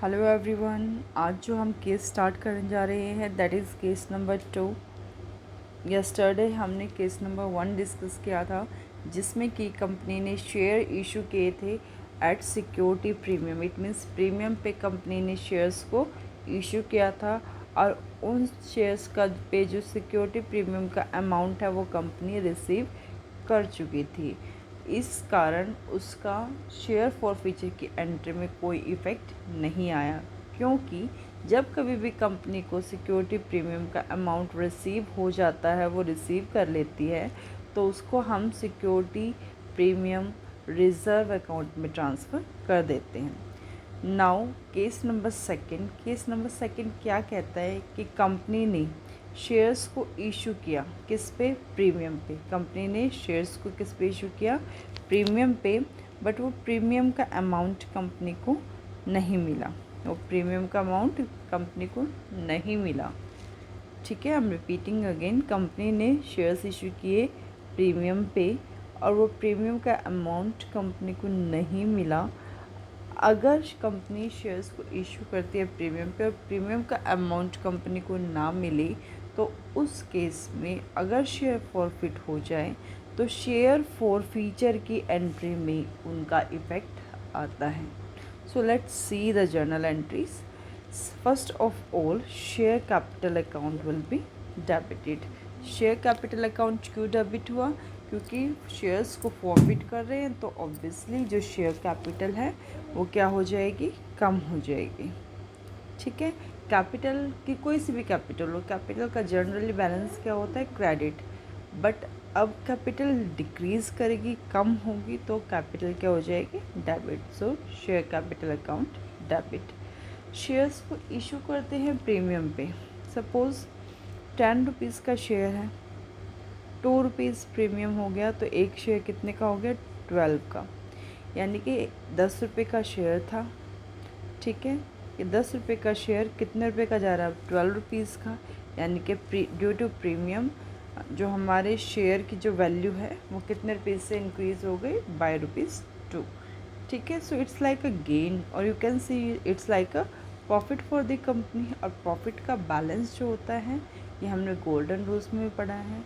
Hello everyone, आज जो हम केस स्टार्ट करने जा रहे हैं that is case number 2। Yesterday हमने केस नंबर 1 डिस्कस किया था, जिसमें कि कंपनी ने शेयर इशू किए थे at security premium. It means premium पे कंपनी ने शेयर्स को इशू किया था और उन शेयर्स का पे जो सिक्योरिटी प्रीमियम का अमाउंट है वो कंपनी रिसीव कर चुकी थी। इस कारण उसका शेयर फॉरफीचर की एंट्री में कोई इफ़ेक्ट नहीं आया, क्योंकि जब कभी भी कंपनी को सिक्योरिटी प्रीमियम का अमाउंट रिसीव हो जाता है, वो रिसीव कर लेती है, तो उसको हम सिक्योरिटी प्रीमियम रिज़र्व अकाउंट में ट्रांसफ़र कर देते हैं। नाउ केस नंबर सेकंड क्या कहता है कि कंपनी ने शेयर्स को इशू किया किस पे? प्रीमियम पे। कंपनी ने शेयर्स को किस पे इशू किया? प्रीमियम पे। बट वो प्रीमियम का अमाउंट कंपनी को नहीं मिला। वो प्रीमियम का अमाउंट कंपनी को नहीं मिला। ठीक है, I am repeating again. Company ने शेयर्स इशू किए प्रीमियम पे और वो प्रीमियम का अमाउंट कंपनी को नहीं मिला। अगर कंपनी शेयर्स को इशू करती है प्रीमियम पे और प्रीमियम का अमाउंट कंपनी को ना मिले, तो उस केस में अगर शेयर फॉरफिट हो जाए तो शेयर फॉरफीचर की एंट्री में उनका इफ़ेक्ट आता है। So let's see the journal entries. First of all, share capital account will be debited. Share capital account क्यों डेबिट हुआ? क्योंकि शेयर्स को फॉरफिट कर रहे हैं, तो ऑब्वियसली जो शेयर कैपिटल है वो क्या हो जाएगी? कम हो जाएगी। ठीक है, कैपिटल की कोई सी भी कैपिटल हो, कैपिटल का जनरली बैलेंस क्या होता है? क्रेडिट। बट अब कैपिटल डिक्रीज़ करेगी, कम होगी, तो कैपिटल क्या हो जाएगी? डेबिट। सो share capital account debit. Shares को इशू करते हैं प्रीमियम पे। सपोज़ 10 रुपीज़ का शेयर है, 2 रुपीज़ प्रीमियम हो गया, तो एक शेयर कितने का हो गया? 12 का। यानी कि 10 रुपये का शेयर था। ठीक है, ये 10 रुपये का शेयर कितने रुपए का जा रहा है? 12 रुपीज़ का। यानी कि ड्यू टू प्रीमियम जो हमारे शेयर की जो वैल्यू है वो कितने रुपीज़ से इंक्रीज़ हो गई? बाय ₹2। ठीक है, so it's like a gain और you can see it's like a profit for the company. और प्रॉफिट का बैलेंस जो होता है ये हमने गोल्डन रूल्स में भी पढ़ा है।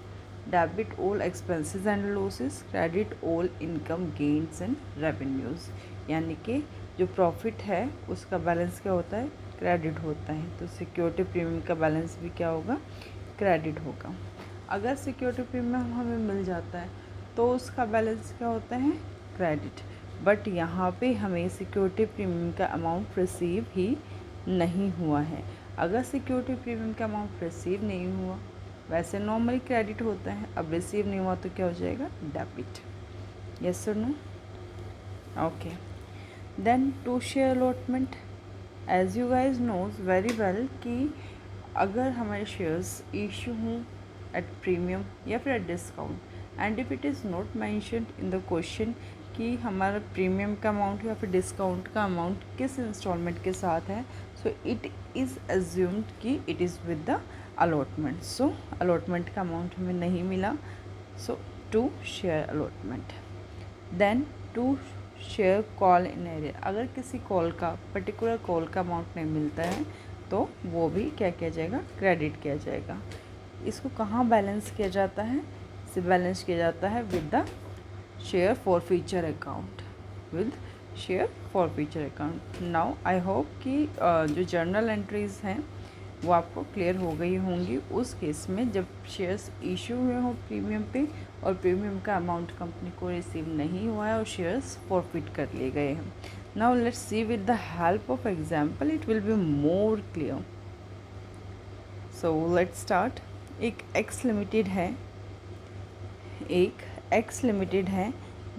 Debit all expenses and losses, credit all income gains and revenues. यानी कि जो प्रॉफिट है उसका बैलेंस क्या होता है? क्रेडिट होता है। तो सिक्योरिटी प्रीमियम का बैलेंस भी क्या होगा? क्रेडिट होगा। अगर सिक्योरिटी प्रीमियम हमें मिल जाता है तो उसका बैलेंस क्या होता है? क्रेडिट। बट यहाँ पे हमें सिक्योरिटी प्रीमियम का अमाउंट रिसीव ही नहीं हुआ है। अगर सिक्योरिटी प्रीमियम का अमाउंट रिसीव नहीं हुआ, वैसे नॉर्मली क्रेडिट होता है, अब रिसीव नहीं हुआ तो क्या हो जाएगा? डेबिट। यस और no? Okay, then to share allotment. As you guys knows very well कि अगर हमारे शेयर्स इशू हों एट प्रीमियम या फिर at discount and if it is not mentioned in the question कि हमारा प्रीमियम का अमाउंट या फिर डिस्काउंट का अमाउंट किस इंस्टॉलमेंट के साथ है, सो इट इज़ एज्यूम्ड कि it is with the allotment. So allotment का अमाउंट हमें नहीं मिला, so to share allotment. Then to share call in arrear. अगर किसी कॉल का पर्टिकुलर कॉल का अमाउंट नहीं मिलता है तो वो भी क्या किया जाएगा? क्रेडिट किया जाएगा। इसको कहाँ बैलेंस किया जाता है? इसे बैलेंस किया जाता है with the share forfeiture account, with share forfeiture account. Now I hope कि जो जर्नल एंट्रीज़ हैं वो आपको क्लियर हो गई होंगी उस केस में जब शेयर्स इशू हुए हों प्रीमियम पे और प्रीमियम का अमाउंट कंपनी को रिसीव नहीं हुआ है और शेयर्स फॉरफिट कर लिए गए हैं। Now let's see with the help of example, it will be more clear. So let's start. एक एक्स लिमिटेड है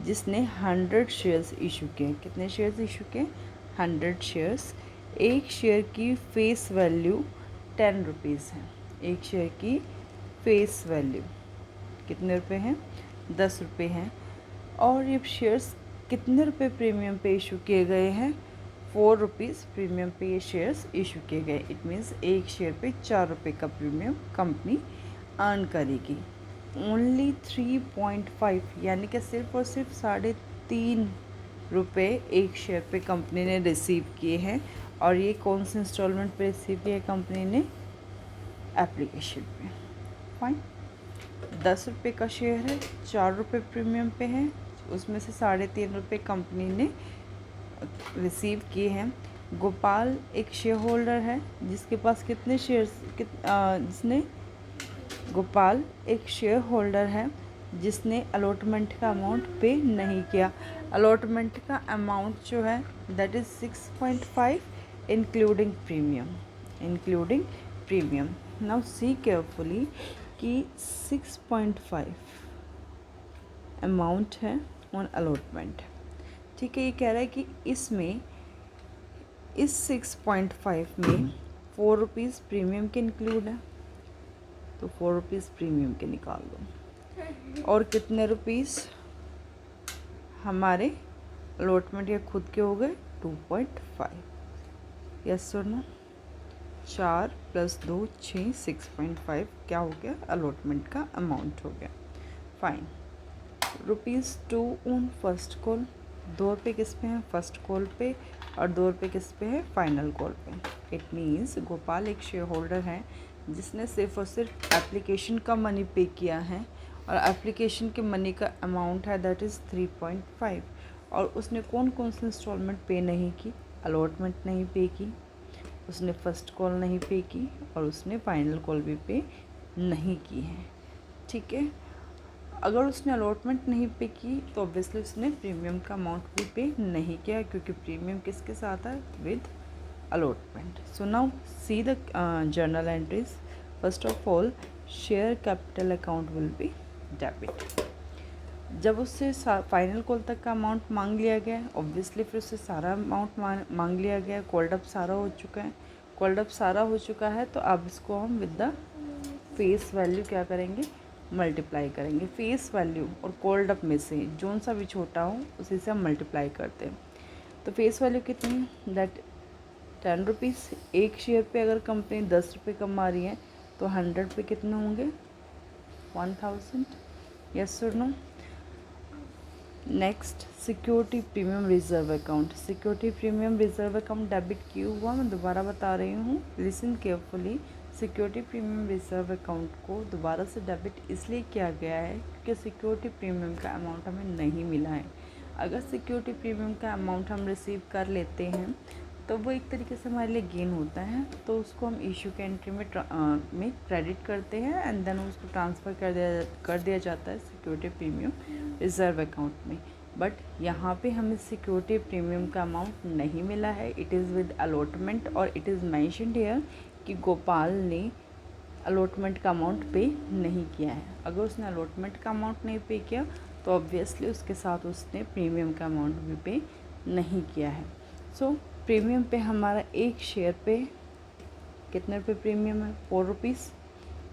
जिसने 100 शेयर्स इशू किए। कितने शेयर्स इशू किए? 100 शेयर्स। एक शेयर की फेस वैल्यू 10 रुपीज़ है। एक शेयर की फेस वैल्यू कितने रुपए हैं? 10 रुपये हैं। और ये शेयर्स कितने रुपए प्रीमियम पे इशू किए गए हैं? 4 रुपीज़ प्रीमियम पे ये शेयर्स इशू किए गए। इट मीन्स एक शेयर पे 4 रुपये का प्रीमियम कंपनी अर्न करेगी। ओनली 3.5 यानी कि सिर्फ और सिर्फ 3.5 रुपये एक शेयर पे कंपनी ने रिसीव किए हैं और ये कौन से इंस्टॉलमेंट पे रिसीव किया कंपनी ने, एप्लीकेशन पे। फाइन। 10 रुपये का शेयर है, 4 रुपये प्रीमियम पे है, उसमें से 3.5 रुपये कंपनी ने रिसीव किए हैं। गोपाल एक शेयर होल्डर है जिसके पास कितने शेयर्स गोपाल एक शेयर होल्डर है जिसने अलॉटमेंट का अमाउंट पे नहीं किया। अलॉटमेंट का अमाउंट जो है that is 6.5 including premium. Now see carefully कि 6.5 अमाउंट है ऑन अलॉटमेंट। ठीक है, ये कह रहा है कि इसमें इस 6.5 में 4 रुपीज़ प्रीमियम के इंक्लूड है, तो 4 रुपीज़ प्रीमियम के निकाल दो। और कितने रुपीज़ हमारे अलॉटमेंट या खुद के हो गए, 2.5। यस और नो, 4 + 2 6, 6.5 क्या हो गया, अलॉटमेंट का अमाउंट हो गया। फाइन। ₹2 ऑन फर्स्ट कॉल, 2 रुपये किस पे हैं, फर्स्ट कॉल पे, और 2 रुपये किस पे है, फाइनल कॉल पे। इट मीन्स गोपाल एक शेयर होल्डर है जिसने सिर्फ और सिर्फ एप्लीकेशन का मनी पे किया है, और एप्लीकेशन के मनी का अमाउंट है दैट इज़ 3.5। और उसने कौन कौन सी इंस्टॉलमेंट पे नहीं की, अलॉटमेंट नहीं पे की, उसने फर्स्ट कॉल नहीं पे की, और उसने फाइनल कॉल भी पे नहीं की है। ठीक है, अगर उसने अलॉटमेंट नहीं पे की तो ऑब्वियसली उसने प्रीमियम का अमाउंट भी पे नहीं किया, क्योंकि प्रीमियम किसके साथ है, with allotment. So now see the journal entries. First of all, share capital account will be debit. जब उससे फाइनल कॉल तक का अमाउंट मांग लिया गया है, ऑब्वियसली फिर उससे सारा अमाउंट मांग लिया गया है, कॉल्ड अप सारा हो चुका है। कॉल्ड अप सारा हो चुका है तो अब इसको हम विद द फेस वैल्यू क्या करेंगे, मल्टीप्लाई करेंगे। फेस वैल्यू और कॉल्ड अप में से जोन सा भी छोटा हो उसी से हम मल्टीप्लाई करते हैं। तो फेस वैल्यू कितनी है, दैट 10 रुपीज़। एक शेयर पे अगर कंपनी 10 रुपये कमा रही है तो 100 पे कितने होंगे, 1000। यस और no. Next, security premium reserve account. Security premium reserve account debit क्यों हुआ, मैं दोबारा बता रही हूँ, listen carefully. Security premium reserve account को दोबारा से डेबिट इसलिए किया गया है क्योंकि सिक्योरिटी प्रीमियम का अमाउंट हमें नहीं मिला है। अगर सिक्योरिटी प्रीमियम का अमाउंट हम रिसीव कर लेते हैं तो वो एक तरीके से हमारे लिए गेन होता है, तो उसको हम इशू के एंट्री में क्रेडिट करते हैं एंड देन उसको ट्रांसफ़र कर दिया जाता है सिक्योरिटी प्रीमियम रिजर्व अकाउंट में। बट यहाँ पे हमें सिक्योरिटी प्रीमियम का अमाउंट नहीं मिला है, इट इज़ विद अलॉटमेंट, और इट इज़ मैंशनड हियर कि गोपाल ने अलॉटमेंट का अमाउंट पे नहीं किया है। अगर उसने अलॉटमेंट का अमाउंट नहीं पे किया तो ऑब्वियसली उसके साथ उसने प्रीमियम का अमाउंट भी पे नहीं किया है। सो प्रीमियम पे हमारा एक शेयर पे कितने रुपए प्रीमियम है, 4 रुपीज़।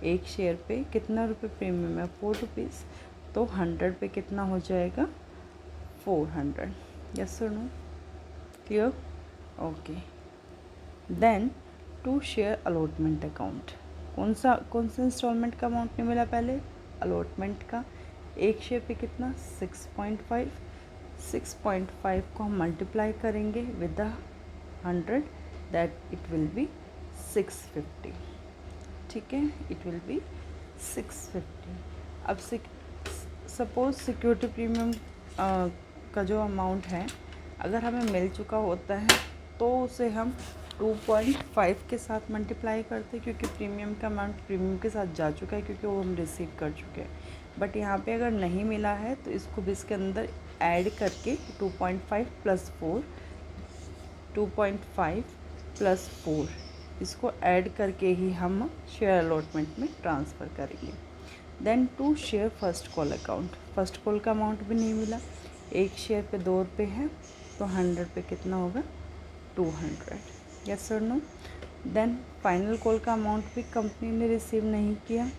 एक शेयर पे कितना रुपए प्रीमियम है, 4 रुपीज़। तो 100 पे कितना हो जाएगा, 400। यस और no, clear, okay. Then to share allotment account. कौन सा इंस्टॉलमेंट का अमाउंट नहीं मिला पहले, अलॉटमेंट का। एक शेयर पे कितना, 6.5। 6.5 को हम मल्टीप्लाई करेंगे with the 100, that it will be 650। ठीक है, इट विल बी 650। अब सपोज सिक्योरिटी प्रीमियम का जो अमाउंट है अगर हमें मिल चुका होता है तो उसे हम 2.5 के साथ मल्टीप्लाई करते हैं, क्योंकि प्रीमियम का अमाउंट प्रीमियम के साथ जा चुका है, क्योंकि वो हम रिसीव कर चुके हैं। बट यहाँ पे अगर नहीं मिला है तो इसको भी इसके अंदर ऐड करके 2.5 + 4, 2.5 + 4 इसको ऐड करके ही हम शेयर अलॉटमेंट में ट्रांसफ़र करेंगे। Then to share first call account. First call का अमाउंट भी नहीं मिला, एक शेयर पे 2 रुपये है तो 100 पे कितना होगा, 200। यस और नो। देन फाइनल कॉल का अमाउंट भी कंपनी ने रिसीव नहीं किया,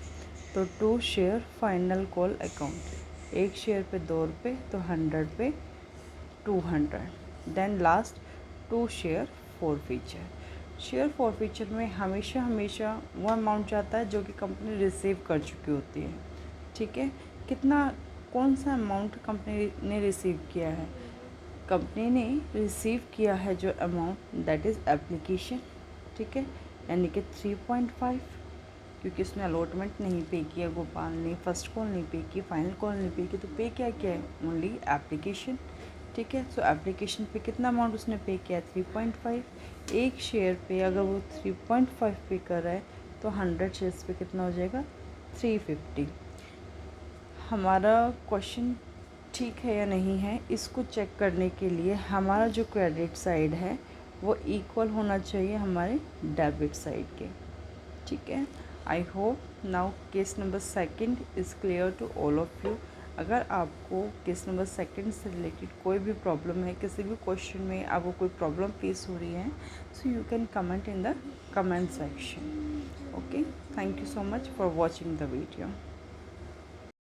तो to share final call account. एक शेयर पे 2 रुपये तो 100 पे 200। Then last, to share forfeiture. Share forfeiture में हमेशा वो अमाउंट जाता है जो कि कंपनी रिसीव कर चुकी होती है। ठीक है, कितना, कौन सा अमाउंट कंपनी ने रिसीव किया है, कंपनी ने रिसीव किया है जो अमाउंट दैट इज़ एप्लीकेशन, ठीक है, यानी कि 3.5, क्योंकि उसने अलॉटमेंट नहीं पे किया, गोपाल ने फर्स्ट कॉल नहीं पे की, फाइनल कॉल नहीं पे की, तो पे क्या क्या है, ओनली एप्लीकेशन, ठीक है। सो एप्लीकेशन पे कितना अमाउंट उसने पे किया है, 3.5। एक शेयर पे अगर वो 3.5 पे कर रहा है तो 100 शेयर्स पे कितना हो जाएगा, 350। हमारा क्वेश्चन ठीक है या नहीं है, इसको चेक करने के लिए हमारा जो क्रेडिट साइड है वो इक्वल होना चाहिए हमारे डेबिट साइड के, ठीक है। I hope now case number second is clear to all of you. अगर आपको केस नंबर सेकंड से रिलेटेड कोई भी प्रॉब्लम है, किसी भी क्वेश्चन में आपको कोई प्रॉब्लम फेस हो रही है, so you can comment in the comment section. Okay, thank you so much for watching the video.